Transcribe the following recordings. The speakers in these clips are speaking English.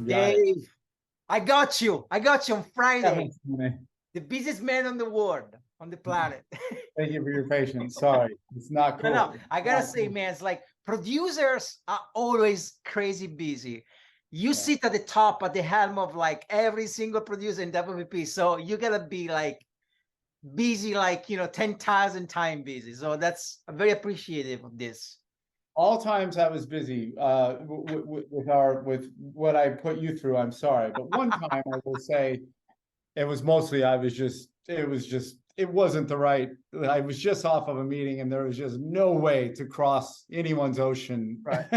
Dave, I got you. I got you on Friday. Thank The busiest man on the world, on the planet. you for your patience. Sorry, it's not cool. No, I gotta say, man, it's like producers are always crazy busy. You sit at the top, at the helm of like every single producer in WPP, so you gotta be like busy, like 10,000 times busy. So that's very appreciative of this. All times I was busy with what I put you through. I'm sorry, but one time I will say it was mostly it wasn't the right. I was just off of a meeting and there was just no way to cross anyone's ocean. Right.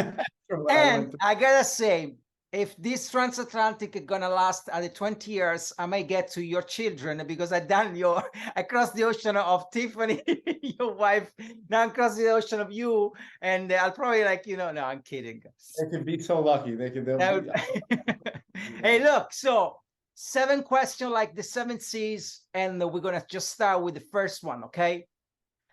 And I gotta say, if this transatlantic is gonna last at the 20 years, I might get to your children because I crossed the ocean of Tiffany, your wife. Now I'm crossing the ocean of you, and I'll probably no, I'm kidding. they could be so lucky. Hey, look, so 7 questions like the 7 C's, and we're gonna just start with the first one, okay?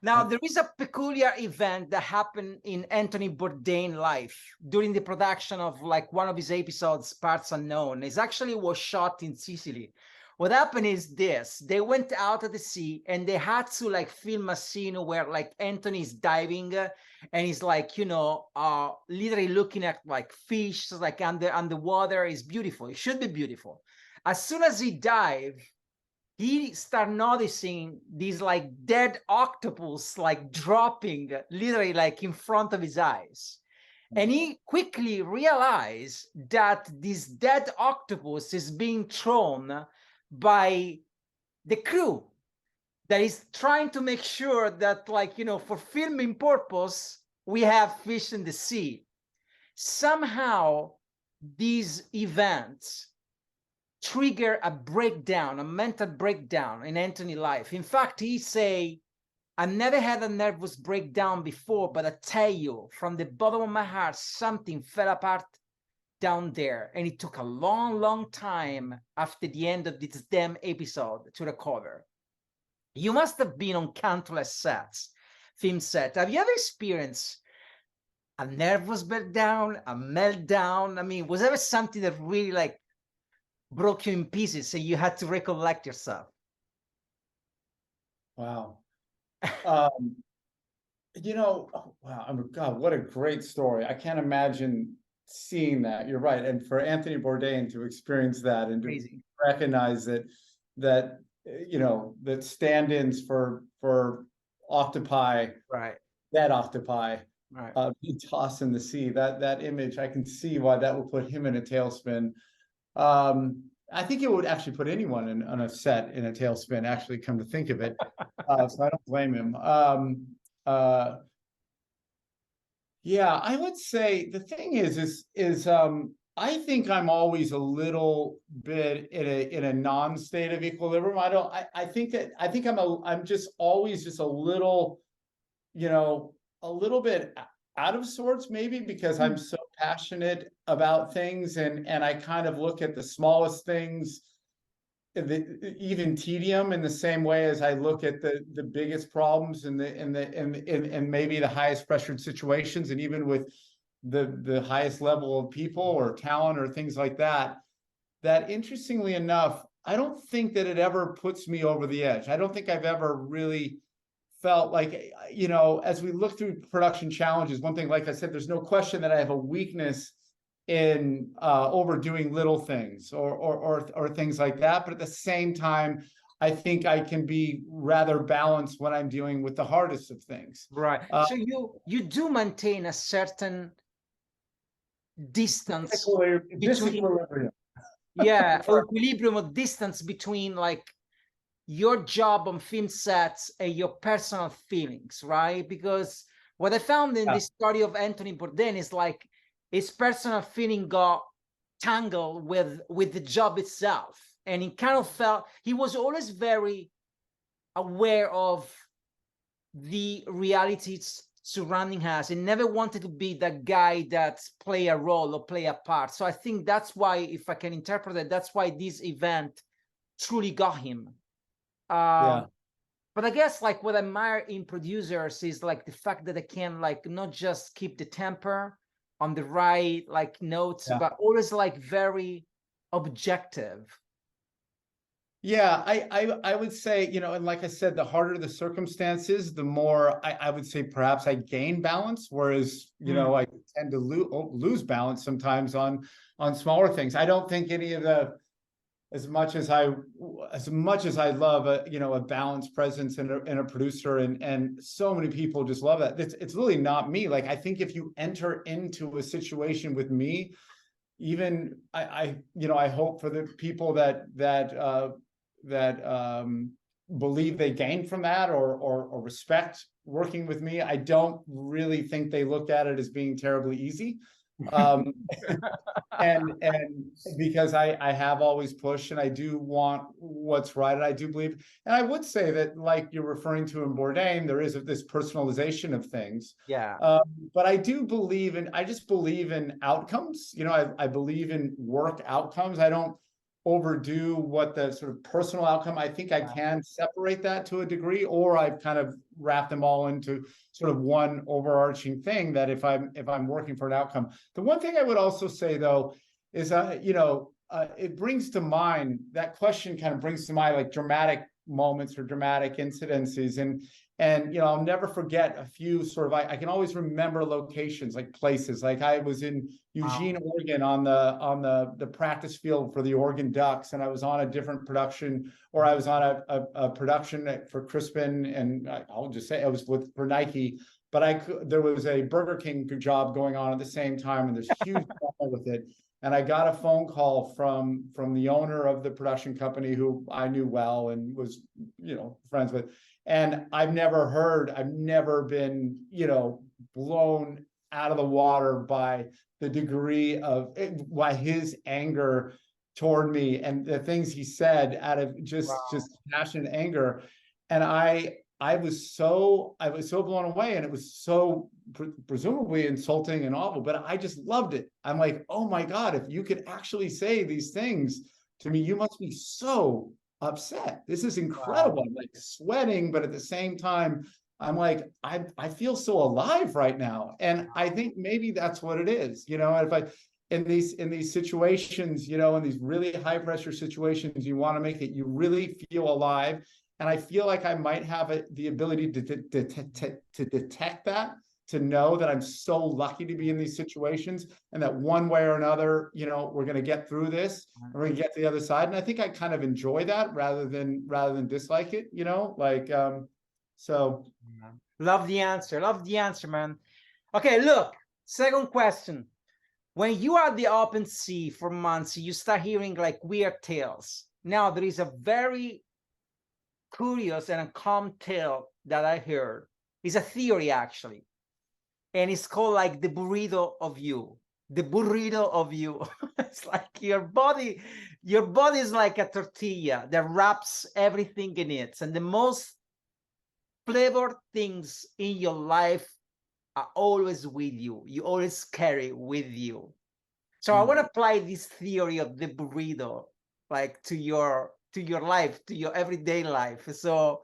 Now, there is a peculiar event that happened in Anthony Bourdain's life during the production of like one of his episodes, Parts Unknown. It actually was shot in Sicily. What happened is this: they went out at the sea and they had to like film a scene where like Anthony's diving and he's like, literally looking at like fish, like underwater. It's beautiful. It should be beautiful. As soon as he dives, he started noticing these like dead octopus like dropping literally like in front of his eyes. And he quickly realized that this dead octopus is being thrown by the crew that is trying to make sure that for filming purpose, we have fish in the sea. Somehow these events trigger a breakdown, a mental breakdown in Anthony's life. In fact, he say, I never had a nervous breakdown before, but I tell you, from the bottom of my heart, something fell apart down there. And it took a long, long time after the end of this damn episode to recover. You must have been on countless sets, film set. Have you ever experienced a nervous breakdown, a meltdown? I mean, was there something that really broke you in pieces, so you had to recollect yourself? Wow. Wow. God, what a great story. I can't imagine seeing that. You're right. And for Anthony Bourdain to experience that and to recognize that stand-ins for octopi, right, dead octopi, right, being tossed in the sea, that image, I can see why that would put him in a tailspin. I think it would actually put anyone on a set in a tailspin, actually, come to think of it. So I don't blame him. Yeah, I would say the thing is I think I'm always a little bit in a non-state of equilibrium. I think I'm just always just a little, a little bit out of sorts, maybe because I'm so passionate about things and I kind of look at the smallest things, even tedium, in the same way as I look at the biggest problems and maybe the highest pressured situations, and even with the highest level of people or talent or things like that. That, interestingly enough, I don't think that it ever puts me over the edge. I don't think I've ever really felt like, as we look through production challenges, one thing, like I said, there's no question that I have a weakness in overdoing little things or things like that. But at the same time, I think I can be rather balanced when I'm dealing with the hardest of things. Right. So you do maintain a certain distance between, yeah, equilibrium of distance between like your job on film sets and your personal feelings, right? Because what I found in this story of Anthony Bourdain is like his personal feeling got tangled with the job itself, and he kind of felt he was always very aware of the realities surrounding us and never wanted to be that guy that play a role or play a part. So I think that's why, if I can interpret it, that's why this event truly got him. But I guess like what I admire in producers is like the fact that they can like not just keep the temper on the right like notes, Yeah. but always like very objective. Yeah, I would say, you know, and like I said, the harder the circumstances, the more I would say perhaps I gain balance, whereas, you know, I tend to lose balance sometimes on smaller things. I don't think any of the as much as I love a, you know, a balanced presence and a producer, and so many people just love that. It's really not me. Like, I think if you enter into a situation with me, even I you know, I hope for the people that believe they gain from that, or respect working with me. I don't really think they look at it as being terribly easy. Um, and because I have always pushed, and I do want what's right, and I do believe, and I would say that, like you're referring to in Bourdain, there is this personalization of things. Yeah. But I just believe in outcomes. You know, I believe in work outcomes. I don't overdo what the sort of personal outcome. I think I can separate that to a degree, or I've kind of wrapped them all into sort of one overarching thing, that if I'm working for an outcome. The one thing I would also say, though, is you know, it brings to mind, that question kind of brings to mind like dramatic moments or dramatic incidences, and you know, I'll never forget a few sort of, I can always remember locations, like places. Like, I was in Eugene, Oregon, on the practice field for the Oregon Ducks, and I was on a different production, or I was on a production for Crispin, and I'll just say it was for Nike. But there was a Burger King job going on at the same time, and there's huge drama with it. And I got a phone call from the owner of the production company, who I knew well and was, you know, friends with. And I've never been, you know, blown out of the water by the degree of by his anger toward me, and the things he said out of just passion and anger. And I was so blown away, and it was so presumably insulting and awful, but I just loved it. I'm like, oh my God, if you could actually say these things to me, you must be so upset. This is incredible. I'm like sweating, but at the same time, I'm like, I feel so alive right now. And I think maybe that's what it is, you know. If I in these situations, you know, in these really high pressure situations, you want to make it, you really feel alive. And I feel like I might have the ability to detect that, to know that I'm so lucky to be in these situations, and that one way or another, you know, we're going to get through this, and we're going to get to the other side. And I think I kind of enjoy that rather than dislike it, you know, like, so. Love the answer, man. Okay, look, second question. When you are at the open sea for months, you start hearing like weird tales. Now, there is a very curious and a calm tale that I heard. It's a theory, actually. And it's called like the burrito of you. The burrito of you. It's like your body is like a tortilla that wraps everything in it. And the most flavored things in your life are always with you. You always carry with you. So I want to apply this theory of the burrito like to your life, to your everyday life. So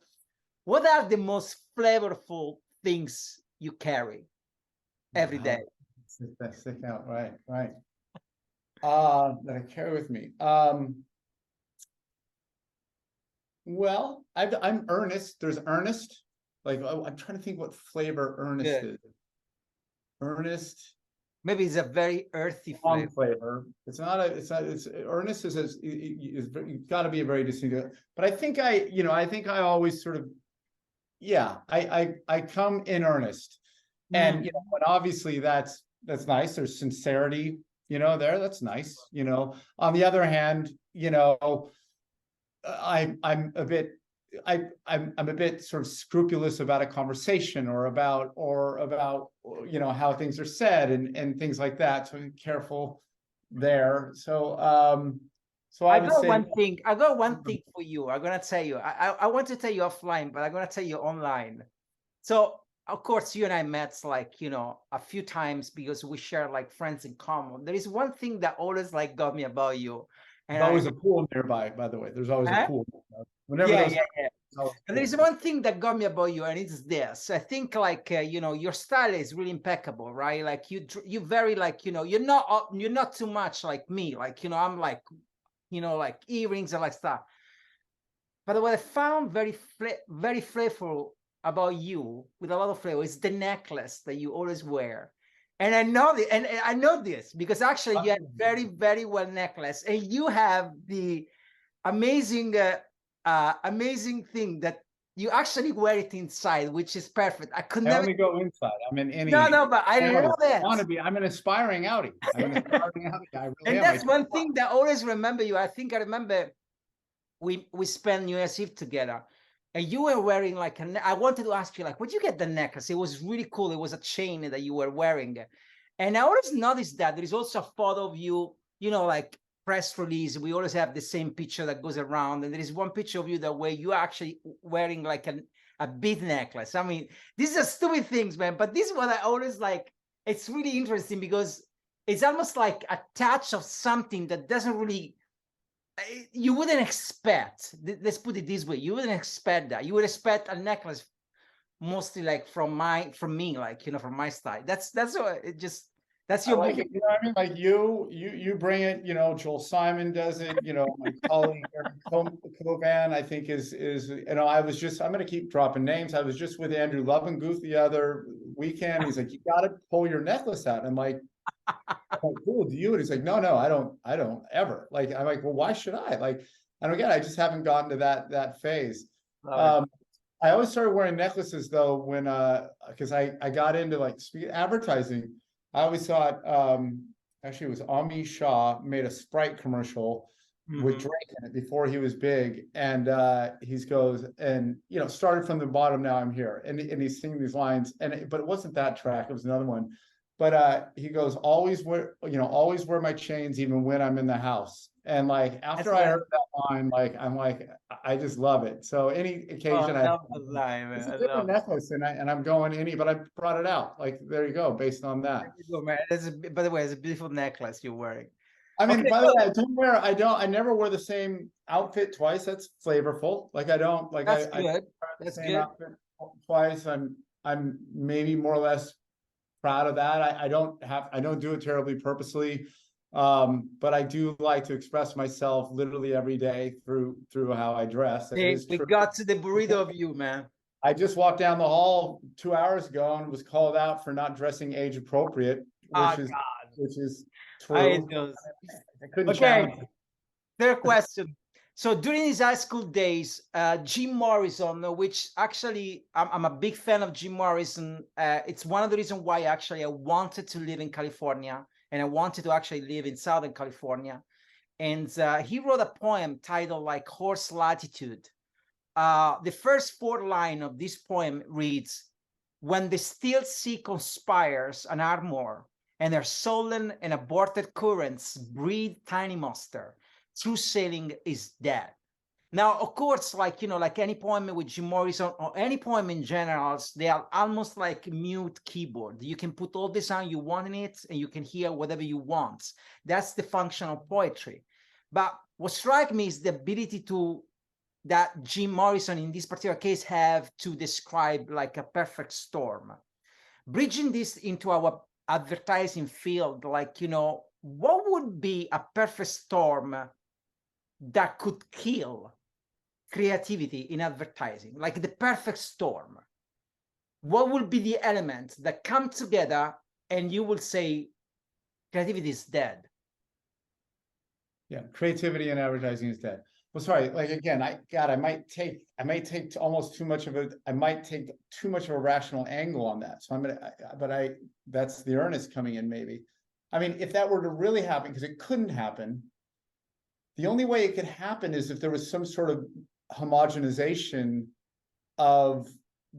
what are the most flavorful things you carry every day? Stick out, right. That I carry with me. Well, I'm earnest. There's earnest. Like, I'm trying to think what flavor earnest is. Earnest. Maybe it's a very earthy flavor. It's earnest is you've got to be a very distinct. But I think I always sort of, yeah, I come in earnest. And you know, and obviously that's nice. There's sincerity, you know, there. That's nice. You know, on the other hand, you know, I'm a bit sort of scrupulous about a conversation, or about you know, how things are said, and things like that. So I'm careful there. So I got one thing for you. I'm gonna tell you. I want to tell you offline, but I'm gonna tell you online. So of course, you and I met like, you know, a few times because we share like friends in common. There is one thing that always like got me about you. And there's always a pool nearby, by the way. There's always a pool. Whenever Yeah, those yeah, yeah. it's always And there is cool. one thing that got me about you, and it's this. I think, like, you know, your style is really impeccable, right? Like you very, like, you know, you're not too much like me. Like, you know, I'm like, you know, like earrings and like stuff. But what I found very flavorful about you, with a lot of flavor, is the necklace that you always wear. And I know and I know this because actually you have very well necklace, and you have the amazing, amazing thing that you actually wear it inside, which is perfect. I could I never. only go inside. I'm in No, any no, but I outing. love I it. want to be. I'm an aspiring outie. I'm an aspiring outie. I really And am. I that's tell one you what. thing that I always remember you. I think I remember we spent New Year's Eve together, and you were wearing like I wanted to ask you, like, where'd you get the necklace? It was really cool. It was a chain that you were wearing, and I always noticed that there is also a photo of you, you know, like press release. We always have the same picture that goes around, and there is one picture of you that where you are actually wearing like a bead necklace. I mean, these are stupid things, man, but this is what I always like. It's really interesting because it's almost like a touch of something that doesn't really, you wouldn't expect. Let's put it this way: you wouldn't expect that. You would expect a necklace mostly like from me, like, you know, from my style. That's what it just. That's I your like book. it. You know what I mean? Like you bring it. You know, Joel Simon does it. You know, my colleague Eric Covan, I think is. You know, I'm going to keep dropping names. I was just with Andrew Lovenguth the other weekend. He's like, you got to pull your necklace out. I'm like, cool, do you? And he's like, no, I don't ever. Like, I'm like, well, why should I? Like, and again, I just haven't gotten to that phase. Love it. I always started wearing necklaces though when because I got into like advertising. I always thought actually it was Ami Shah made a Sprite commercial with Drake in it before he was big, and he goes and you know started from the bottom, now I'm here, and he's singing these lines, but it wasn't that track, it was another one. But he goes, always wear my chains even when I'm in the house. And like after I heard that line, like I'm like, I just love it. So any occasion I love the line, it's man. a I different love it. necklace, and I'm going any, but I brought it out. Like there you go, based on that. There you go, man. By the way, it's a beautiful necklace you're wearing. I mean, Okay, by the good. way, I never wear the same outfit twice. That's flavorful. Like I don't like That's I good. wear the That's same good. outfit twice. I'm maybe more or less proud of that. I don't do it terribly purposely. But I do like to express myself literally every day through how I dress. It Hey, is we true. got to the burrito of you, man. I just walked down the hall 2 hours ago and was called out for not dressing age appropriate, Oh, which is God. I true. just. I couldn't Okay, challenge it. third question. So during his high school days, Jim Morrison, which actually I'm a big fan of Jim Morrison. It's one of the reasons why actually I wanted to live in California, and I wanted to actually live in Southern California. And he wrote a poem titled like Horse Latitude. The first four line of this poem reads, when the still sea conspires an armor, and their sullen and aborted currents breed tiny monster, true sailing is dead. Now, of course, like, you know, like any poem with Jim Morrison or any poem in general, they are almost like mute keyboard. You can put all the sound you want in it and you can hear whatever you want. That's the function of poetry. But what strikes me is the ability that Jim Morrison in this particular case have to describe like a perfect storm. Bridging this into our advertising field, like, you know, what would be a perfect storm that could kill creativity in advertising, like the perfect storm? What would be the elements that come together and you will say creativity is dead? Yeah, creativity in advertising is dead. Well, sorry, like again, I might take almost too much of a, I might take too much of a rational angle on that. So that's the earnest coming in maybe. I mean, if that were to really happen, because it couldn't happen, the only way it could happen is if there was some sort of homogenization of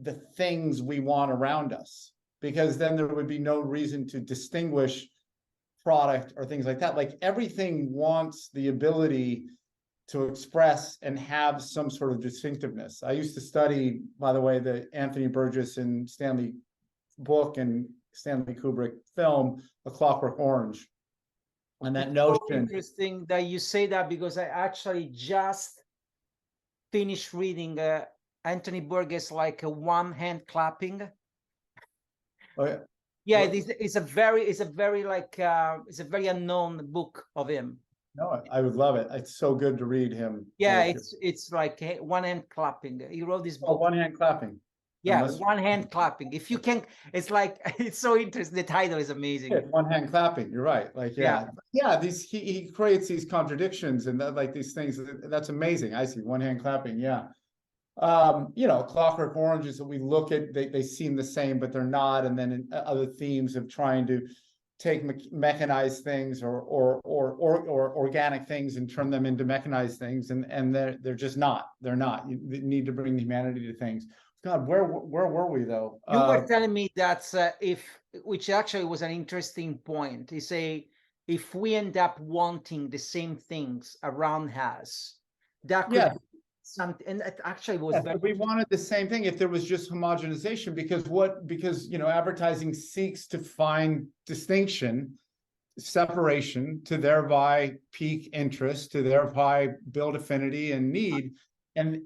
the things we want around us, because then there would be no reason to distinguish product or things like that. Like everything wants the ability to express and have some sort of distinctiveness. I used to study, by the way, the Anthony Burgess and Stanley book and Stanley Kubrick film, A Clockwork Orange. And that It's so notion. interesting that you say that, because I actually just finish reading Anthony Burgess like a one hand clapping. Oh, yeah. Yeah, What- it's a very like it's a very unknown book of him. No, I would love it. It's so good to read him. Yeah, Like, it's like one hand clapping. He wrote this oh, book. one hand clapping. I Yeah, must- one hand clapping. If you can, it's like it's so interesting. The title is amazing. Yeah, one hand clapping. You're right. Like, Yeah. yeah. These he creates these contradictions and that, like these things. That's amazing. I see one hand clapping. Yeah. You know, Clockwork Oranges that we look at, they seem the same, but they're not. And then other themes of trying to take mechanized things or organic things and turn them into mechanized things, and they're just not. They're not. You need to bring humanity to things. God, where were we though? You were telling me that which actually was an interesting point. You say if we end up wanting the same things around us, that could Yeah. be something. And it actually was Yes, very. if we wanted the same thing if there was just homogenization, because you know, advertising seeks to find distinction, separation, to thereby pique interest, to thereby build affinity and need. And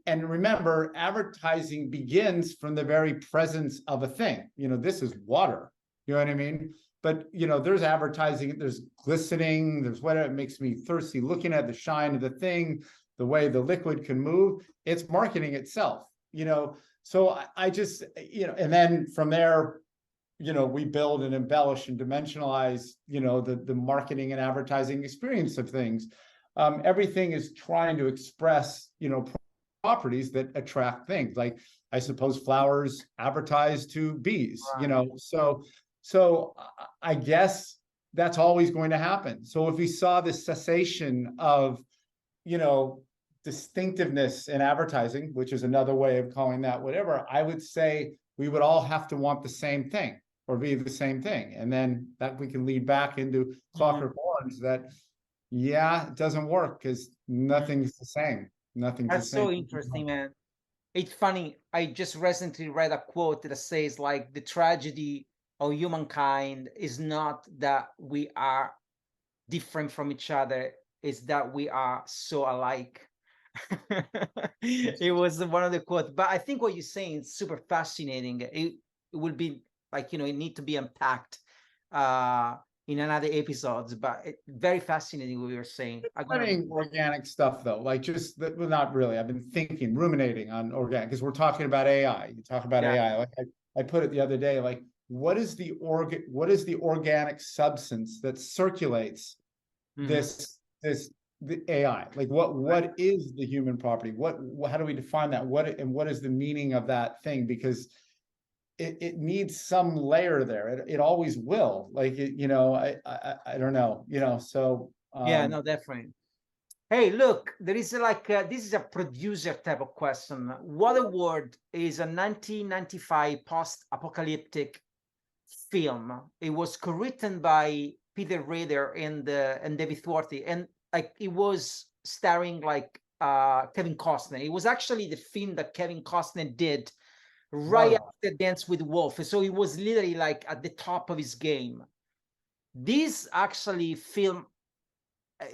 remember, advertising begins from the very presence of a thing. You know, this is water. You know what I mean? But you know, there's advertising, there's glistening, there's whatever, it makes me thirsty looking at the shine of the thing, the way the liquid can move. It's marketing itself, you know. So I just, you know, and then from there, you know, we build and embellish and dimensionalize, you know, the marketing and advertising experience of things. Everything is trying to express, you know, properties that attract things. Like, I suppose flowers advertise to bees, you know. So I guess that's always going to happen. So if we saw this cessation of, you know, distinctiveness in advertising, which is another way of calling that whatever, I would say we would all have to want the same thing or be the same thing. And then that we can lead back into Clockwork Orange that, yeah, it doesn't work because nothing's the same. Nothing's That's the same. so interesting, man. It's funny. I just recently read a quote that says like the tragedy of humankind is not that we are different from each other, is that we are so alike. It was one of the quotes, but I think what you're saying is super fascinating. It will be like, you know, it need to be unpacked in another episodes, but very fascinating what you're saying. Studying organic stuff though, like just that, well, not really. I've been thinking, ruminating on organic, because we're talking about AI. You talk about AI. Like I put it the other day, like what is the organic substance that circulates the AI? Like what is the human property? How do we define that? What is the meaning of that thing? Because it needs some layer there. It always will. Like you know, I don't know. You know, so yeah, no, definitely. Hey, look, there is like this is a producer type of question. Waterworld is a 1995 post-apocalyptic film. It was co-written by Peter Rader and David Thwarty, and like it was starring like Kevin Costner. It was actually the film that Kevin Costner did right after Dance with Wolves. So it was literally like at the top of his game. This actually film,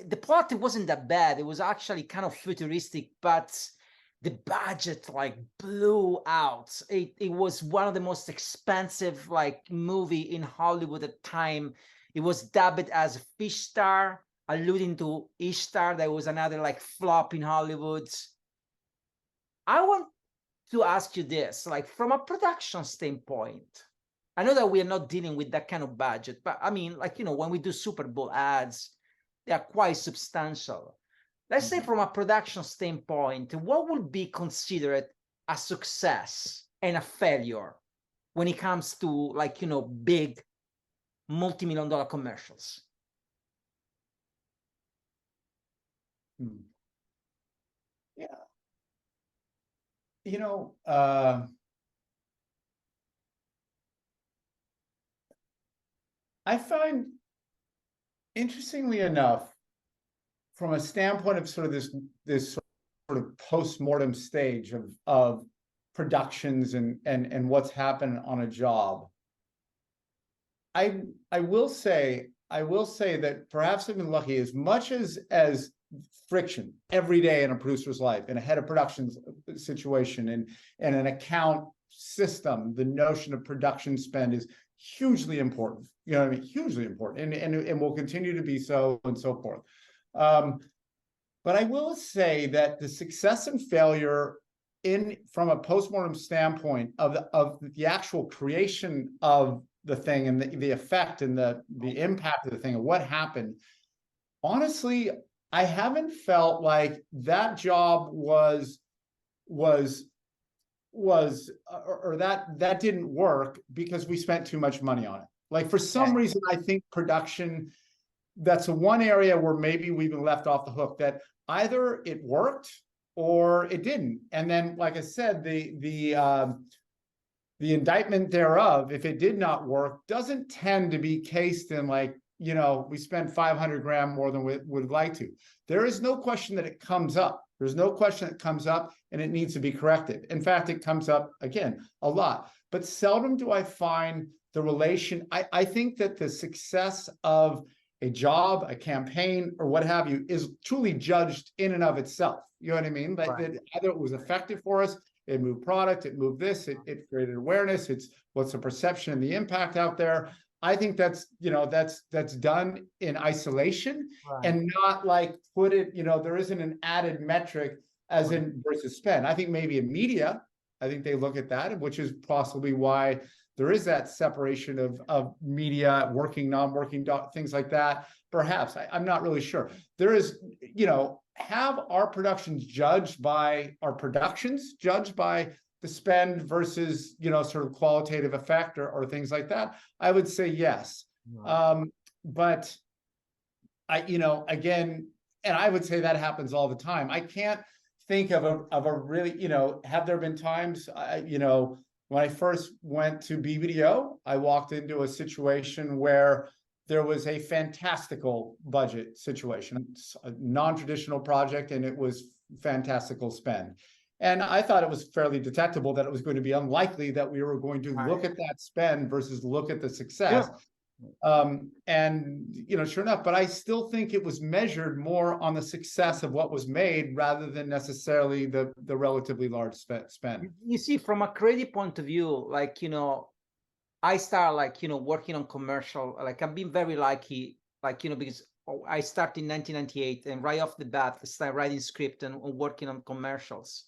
the plot wasn't that bad. It was actually kind of futuristic, but the budget like blew out. It was one of the most expensive like movie in Hollywood at the time. It was dubbed as Fish Star, alluding to Ishtar. That was another like flop in Hollywood. I want to ask you this, like from a production standpoint. I know that we are not dealing with that kind of budget, but I mean, like, you know, when we do Super Bowl ads, they are quite substantial. Let's say from a production standpoint, what would be considered a success and a failure when it comes to like, you know, big multi-million-dollar commercials? Yeah. You know, I find, interestingly enough, from a standpoint of sort of this sort of post-mortem stage of productions and what's happened on a job, I will say that perhaps I've been lucky as much as friction every day in a producer's life, in a head of production situation, and an account system. The notion of production spend is hugely important. You know what I mean? Hugely important, and will continue to be so, and so forth. But I will say that the success and failure from a postmortem standpoint of the actual creation of the thing, and the effect and the impact of the thing and what happened, honestly, I haven't felt like that job was that didn't work because we spent too much money on it. Like, for some reason, I think production, that's the one area where maybe we've been left off the hook, that either it worked or it didn't. And then, like I said, the indictment thereof, if it did not work, doesn't tend to be cased in like, you know, we spent 500 grand more than we would like to. There is no question that it comes up. There's no question it comes up and it needs to be corrected. In fact, it comes up, again, a lot. But seldom do I find the relation. I think that the success of a job, a campaign, or what have you, is truly judged in and of itself. You know what I mean? Like, right. Either it was effective for us, it moved product, it moved this, it created awareness, it's what's the perception and the impact out there. I think that's, you know, that's done in isolation, right. And not like put it, you know, there isn't an added metric as in versus spend. I think maybe in media, I think they look at that, which is possibly why there is that separation of media, working, non-working, things like that. Perhaps, I'm not really sure. There is, you know, have our productions judged by the spend versus, you know, sort of qualitative effect or things like that? I would say yes. Right. But I, you know, again, and I would say that happens all the time. I can't think of a really, you know, have there been times, you know, when I first went to BBDO, I walked into a situation where there was a fantastical budget situation, a non-traditional project, and it was fantastical spend. And I thought it was fairly detectable that it was going to be unlikely that we were going to look at that spend versus look at the success. Yeah. And, you know, sure enough, but I still think it was measured more on the success of what was made rather than necessarily the relatively large spend. You see, from a creative point of view, like, you know, I start like, you know, working on commercial, like I've been very lucky, like, you know, because I started in 1998 and right off the bat, I started writing script and working on commercials.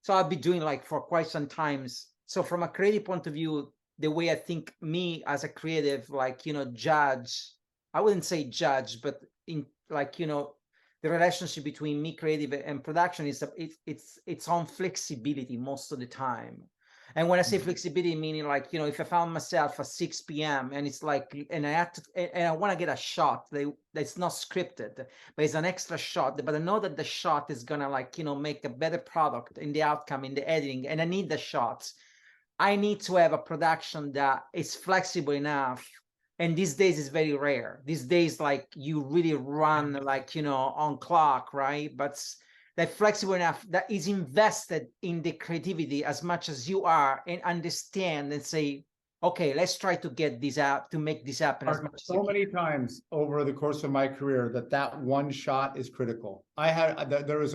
So I'll be doing like for quite some times. So from a creative point of view, the way I think me as a creative, like, you know, judge, I wouldn't say judge, but in like, you know, the relationship between me creative and production is it's on flexibility most of the time. And when I say flexibility, meaning like, you know, if I found myself at 6 p.m. and it's like, and I have to, and I want to get a shot that's not scripted, but it's an extra shot, but I know that the shot is gonna like, you know, make a better product in the outcome, in the editing, and I need the shots. I need to have a production that is flexible enough. And these days is very rare. These days, like you really run like, you know, on clock, right? But that flexible enough, that is invested in the creativity as much as you are, and understand and say, okay, let's try to get this out, to make this happen as much as so many times over the course of my career that one shot is critical. There was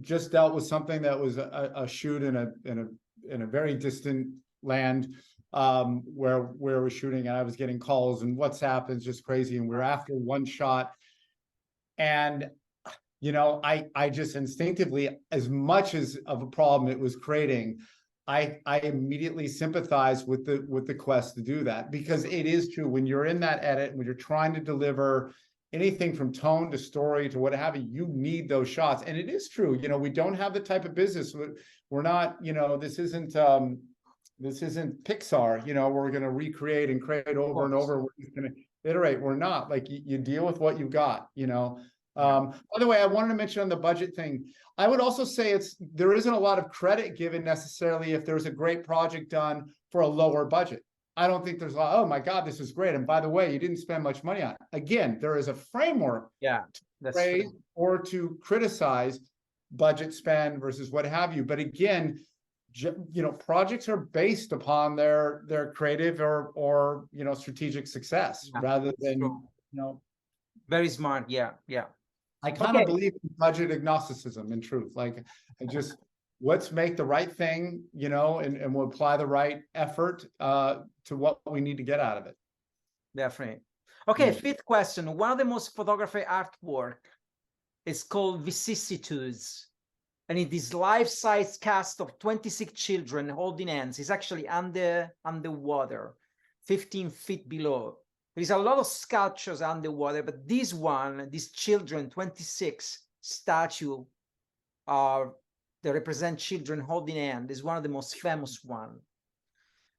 just dealt with something that was a shoot in a very distant land where we're shooting, and I was getting calls and WhatsApp is just crazy, and we're after one shot. And you know, I just instinctively, as much as of a problem it was creating, I immediately sympathize with the quest to do that, because it is true when you're in that edit, when you're trying to deliver anything from tone to story to what have you, you need those shots. And it is true, you know, we don't have the type of business, we're not, you know, this isn't Pixar, you know, we're going to recreate and create over and over. We're just going to iterate. We're not. Like, you deal with what you've got, you know. By the way, I wanted to mention on the budget thing, I would also say there isn't a lot of credit given necessarily if there's a great project done for a lower budget. I don't think there's a lot, oh my God, this is great. And by the way, you didn't spend much money on it. Again, there is a framework to praise or to criticize budget spend versus what have you. But again, you know, projects are based upon their creative or you know, strategic success rather than, you know. Very smart. Yeah. I kind of Okay. believe in budget agnosticism, in truth. Like, I just, let's make the right thing, and we'll apply the right effort to what we need to get out of it. Definitely. Okay, fifth question. One of the most photographed artwork is called Vicissitudes. And it is life-size cast of 26 children holding hands. It's actually underwater, 15 feet below. There is a lot of sculptures underwater, but this one, these children, 26 statue that represent children holding hands, is one of the most famous one.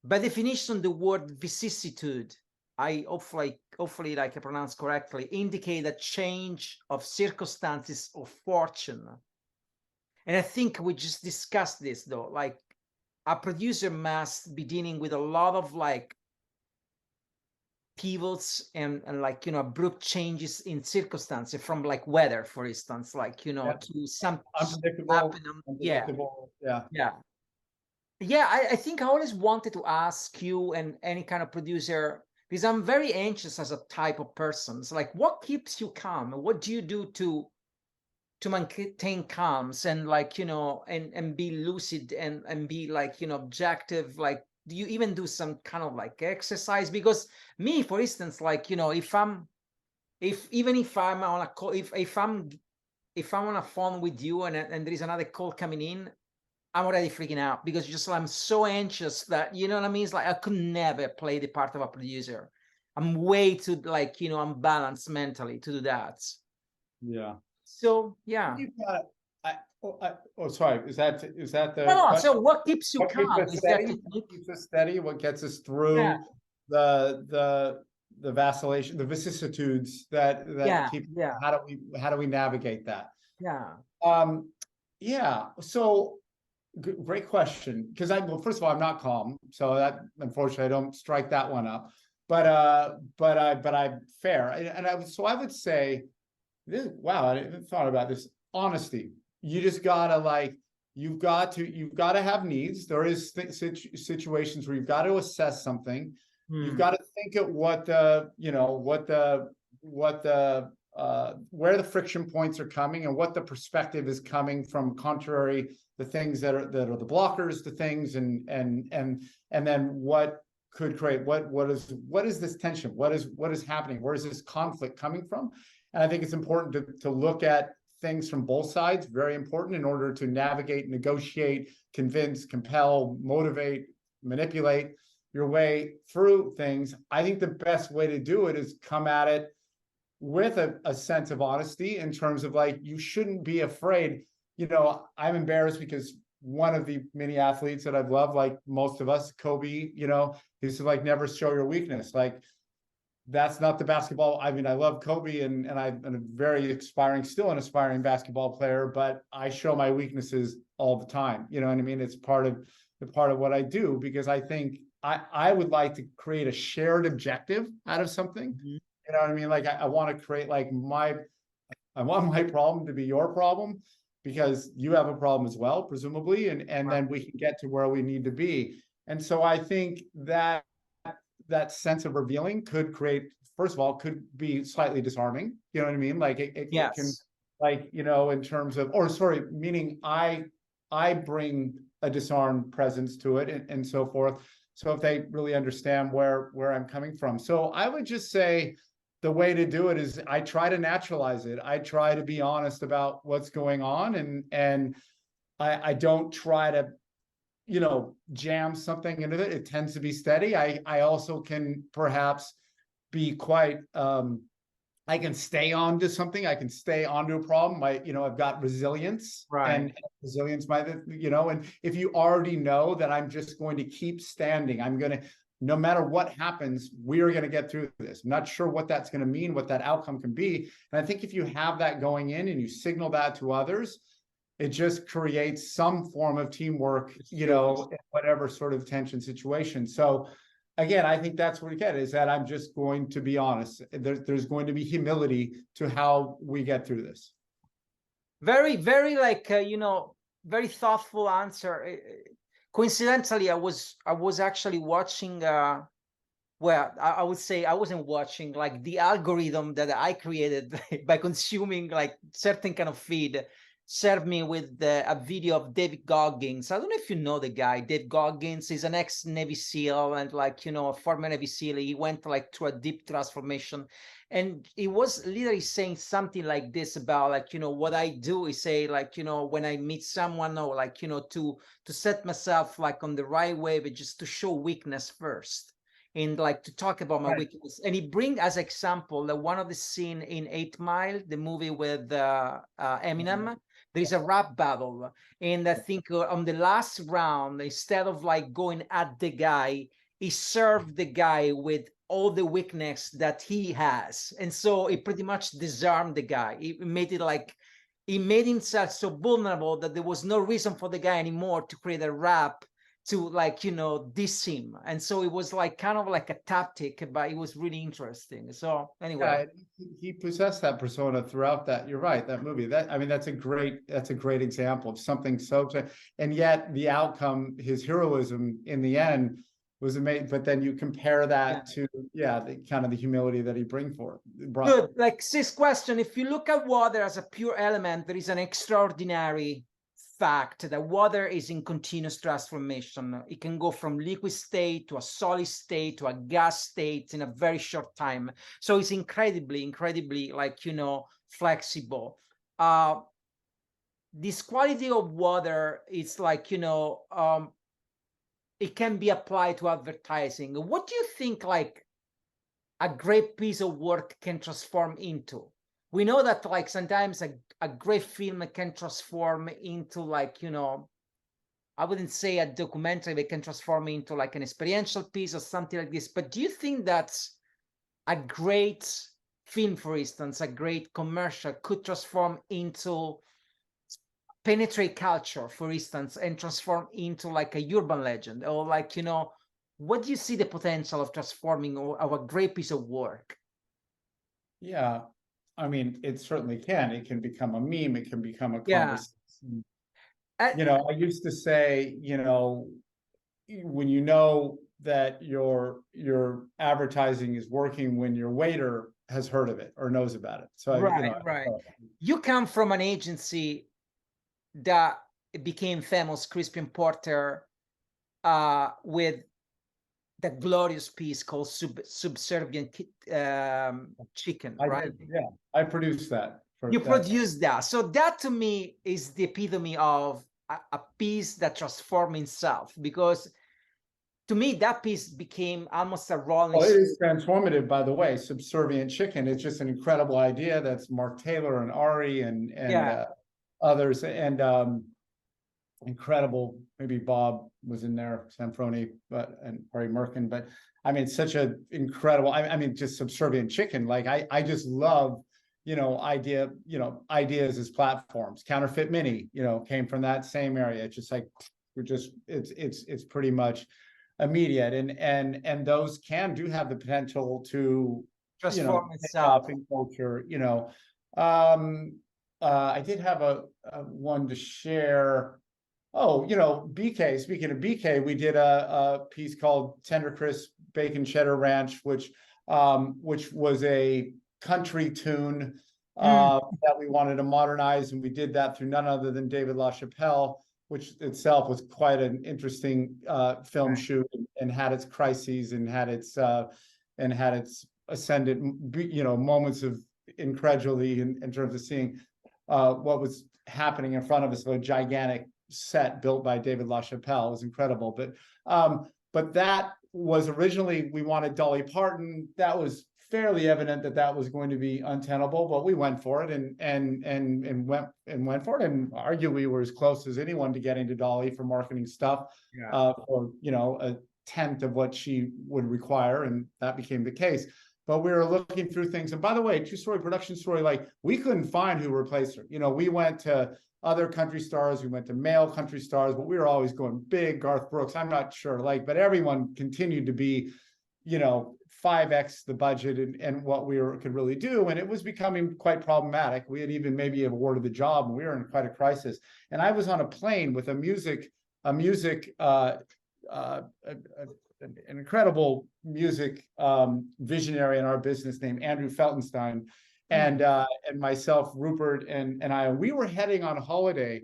By definition, the word vicissitude, I hopefully like I pronounce correctly, indicate a change of circumstances or fortune. And I think we just discussed this though, like a producer must be dealing with a lot of like pivots and like, abrupt changes in circumstances from like weather, for instance, like, to some unpredictable, yeah. Yeah. Yeah, I think I always wanted to ask you and any kind of producer, because I'm very anxious as a type of person. So like, what keeps you calm? What do you do to maintain calms and like, and be lucid and be like, objective? Like, do you even do some kind of like exercise? Because me, for instance, like, if I'm on a call, if I'm on a phone with you and there is another call coming in, I'm already freaking out because just I'm so anxious that, you know what I mean? It's like I could never play the part of a producer. I'm way too like, unbalanced mentally to do that. Yeah. So yeah. Sorry. Is that the No, question? so what keeps you What keeps calm? us Is that steady? technique? What keeps us steady? What gets us through the vacillation, the vicissitudes that keep? Yeah. How do we navigate that? Yeah. Yeah. So great question. Because well, first of all, I'm not calm, so that unfortunately I don't strike that one up. But I'm fair, and I would say, wow, I didn't thought about this. Honesty. You just gotta like, you've got to have needs. There is situations where you've got to assess something. You've got to think at where the friction points are coming and what the perspective is coming from, contrary the things that are the blockers to things, and then what could create what is this tension, what is happening, where is this conflict coming from. And I think it's important to look at things from both sides, very important, in order to navigate, negotiate, convince, compel, motivate, manipulate your way through things. I think the best way to do it is come at it with a sense of honesty, in terms of like, you shouldn't be afraid. I'm embarrassed because one of the many athletes that I've loved, like most of us, Kobe, used to like, never show your weakness. Like, that's not the basketball. I mean, I love Kobe and I'm a very still an aspiring basketball player, but I show my weaknesses all the time. You know what I mean? It's part of what I do, because I think I would like to create a shared objective out of something. Mm-hmm. You know what I mean? Like, I want to create like I want my problem to be your problem, because you have a problem as well, presumably, and then we can get to where we need to be. And so I think that sense of revealing could be slightly disarming. You know what I mean? Like, it can, like, in terms of, meaning I bring a disarmed presence to it, and so forth. So if they really understand where I'm coming from. So I would just say the way to do it is I try to naturalize it. I try to be honest about what's going on, and I don't try to jam something into it. It tends to be steady. I also can perhaps be quite I can stay on to something. I can stay onto a problem. I've got resilience, and resilience and if you already know that I'm just going to keep standing, no matter what happens, we are going to get through this. I'm not sure what that's going to mean, what that outcome can be. And I think if you have that going in and you signal that to others, it just creates some form of teamwork, in whatever sort of tension situation. So again, I think that's what we get, is that I'm just going to be honest. There's going to be humility to how we get through this. Very, very like, very thoughtful answer. Coincidentally, I was actually watching well, I would say I wasn't watching, like the algorithm that I created by consuming like certain kind of feed served me with a video of David Goggins. I don't know if you know the guy. Dave Goggins is an ex-Navy SEAL and like, you know, a former Navy SEAL. He went like through a deep transformation. And he was literally saying something like this about like, you know, what I do is say like, you know, when I meet someone or like, you know, to set myself like on the right way, but just to show weakness first and like to talk about my Right. weakness. And he bring as example that one of the scene in 8 Mile, the movie with Eminem, there is a rap battle. And I think on the last round, instead of like going at the guy, he served the guy with all the weakness that he has. And so he pretty much disarmed the guy. He made it like, he made himself so vulnerable that there was no reason for the guy anymore to create a rap to like, you know, diss him. And so it was like kind of like a tactic, but it was really interesting. So anyway. Yeah, he possessed that persona throughout that. You're right, that movie. That, I mean, that's a great example of something so, and yet the outcome, his heroism in the end was amazing. But then you compare that to, yeah, the kind of the humility that he brought. Good. Like this question, if you look at water as a pure element, there is an extraordinary fact that water is in continuous transformation. It can go from liquid state to a solid state to a gas state in a very short time. So it's incredibly like, you know, flexible. This quality of water is like, you know, it can be applied to advertising. What do you think like a great piece of work can transform into? We know that like sometimes a great film can transform into like, you know, I wouldn't say a documentary, but can transform into like an experiential piece or something like this. But do you think that a great film, for instance, a great commercial could transform into penetrate culture, for instance, and transform into like a urban legend? Or like, you know, what do you see the potential of transforming a great piece of work? Yeah, I mean, it certainly can. It can become a meme. It can become a Yeah. conversation. You know, I used to say, you know, when you know that your advertising is working, when your waiter has heard of it or knows about it. So I, you know, Right. You come from an agency that became famous, Crispin Porter, with the glorious piece called Subservient Chicken, I right? did, yeah. I produced that for You that. produced that. So that to me is the epitome of a piece that transformed itself, because to me that piece became almost a Rolling Well, it Stone. is transformative, by the way. Subservient Chicken. It's just an incredible idea. That's Mark Taylor and Ari and others, and incredible. Maybe Bob was in there, Sanfroni, but and Ari Merkin. But I mean, such an incredible. I mean, just Subservient Chicken. Like I just love, you know, ideas as platforms. Counterfeit Mini, you know, came from that same area. It's just like we're just it's pretty much immediate, and those do have the potential to, you know, Transform take itself. off in culture. You know, I did have a one to share. Oh, you know, BK. Speaking of BK, we did a piece called Tender Crisp Bacon Cheddar Ranch, which was a country tune that we wanted to modernize, and we did that through none other than David LaChapelle, which itself was quite an interesting film shoot, and had its crises and had its ascendant, you know, moments of incredulity in terms of seeing what was happening in front of us. A gigantic set built by David LaChapelle was incredible, but that was originally, we wanted Dolly Parton. That was fairly evident that that was going to be untenable, but we went for it and went for it, and arguably were as close as anyone to getting to Dolly for marketing stuff, for, you know, a tenth of what she would require, and that became the case. But we were looking through things, and by the way, true story, production story, like we couldn't find who replaced her. You know, we went to other country stars, we went to male country stars, but we were always going big. Garth Brooks, I'm not sure, like, but everyone continued to be, you know, 5x the budget and what we could really do, and it was becoming quite problematic. We had even maybe awarded the job, and we were in quite a crisis. And I was on a plane with a music an incredible music visionary in our business named Andrew Feltenstein, and myself, Rupert, and I. We were heading on holiday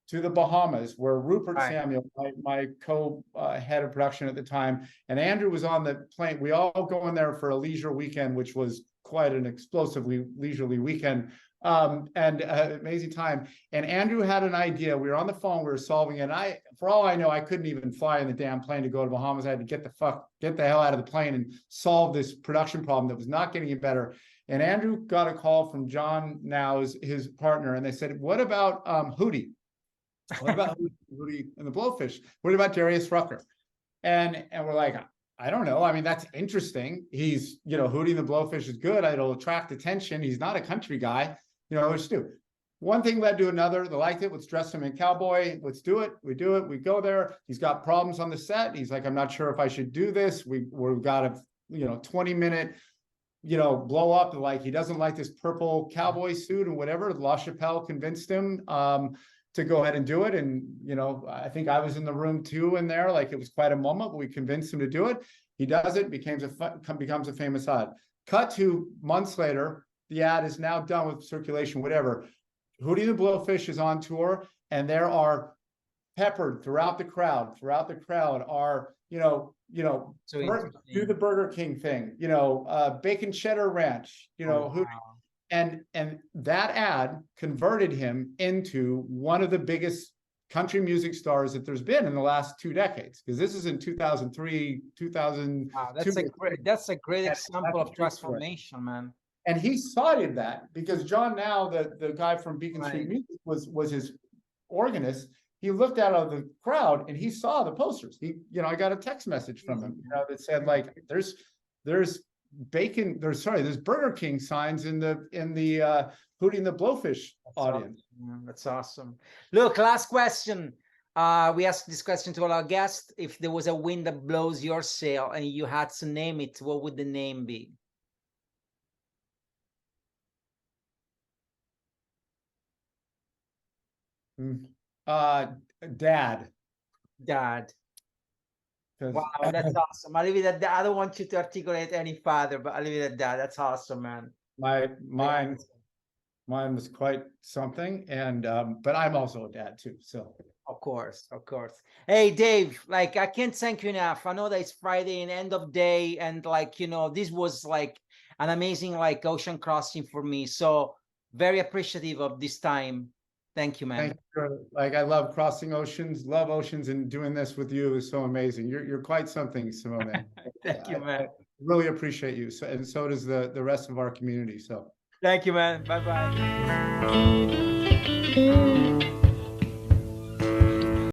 to the Bahamas, where Rupert Samuel, my co-head of production at the time, and Andrew was on the plane. We all go in there for a leisure weekend, which was quite an explosively leisurely weekend, and amazing time. And Andrew had an idea. We were on the phone, we were solving it. And for all I know, I couldn't even fly in the damn plane to go to Bahamas. I had to get the hell out of the plane and solve this production problem that was not getting any better. And Andrew got a call from John Now, his partner, and they said, "What about Hootie? What about Hootie and the Blowfish? What about Darius Rucker?" And we're like, I don't know. I mean, that's interesting. He's, Hootie and the Blowfish is good. It'll attract attention. He's not a country guy. Let's do. One thing led to another. They liked it. Let's dress him in cowboy. Let's do it. We do it. We go there. He's got problems on the set. He's like, "I'm not sure if I should do this." We've got a 20-minute blow up. Like, he doesn't like this purple cowboy suit and whatever. La Chapelle convinced him to go ahead and do it. And, I think I was in the room too in there. Like, it was quite a moment, but we convinced him to do it. He does it, becomes a famous ad. Cut to months later, the ad is now done with circulation, whatever. Hootie the Blowfish is on tour, and there are peppered throughout the crowd are, do the Burger King thing, bacon cheddar ranch, Hootie. And that ad converted him into one of the biggest country music stars that there's been in the last 2 decades. Because this is in 2003, 2000. Wow, that's a great example of transformation, man. And he cited that because John Now, the guy from Beacon Street Music, was his organist. He looked out of the crowd and he saw the posters. I got a text message from him, that said, like, there's Burger King signs in the Hootie and the Blowfish audience. Awesome. That's awesome. Look, last question. We asked this question to all our guests. If there was a wind that blows your sail and you had to name it, what would the name be? Dad. Wow, that's awesome. I'll leave it at that. I don't want you to articulate any further, but I'll leave it at that. That's awesome, man. Mine was quite something, and but I'm also a dad too, so. Of course. Hey, Dave, like, I can't thank you enough. I know that it's Friday and end of day, and this was like an amazing ocean crossing for me. So very appreciative of this time. Thank you, man. Thank you. I love crossing oceans, love oceans, and doing this with you is so amazing. You're quite something, Simone. Thank you, man. I really appreciate you. And so does the rest of our community. So thank you, man. Bye-bye.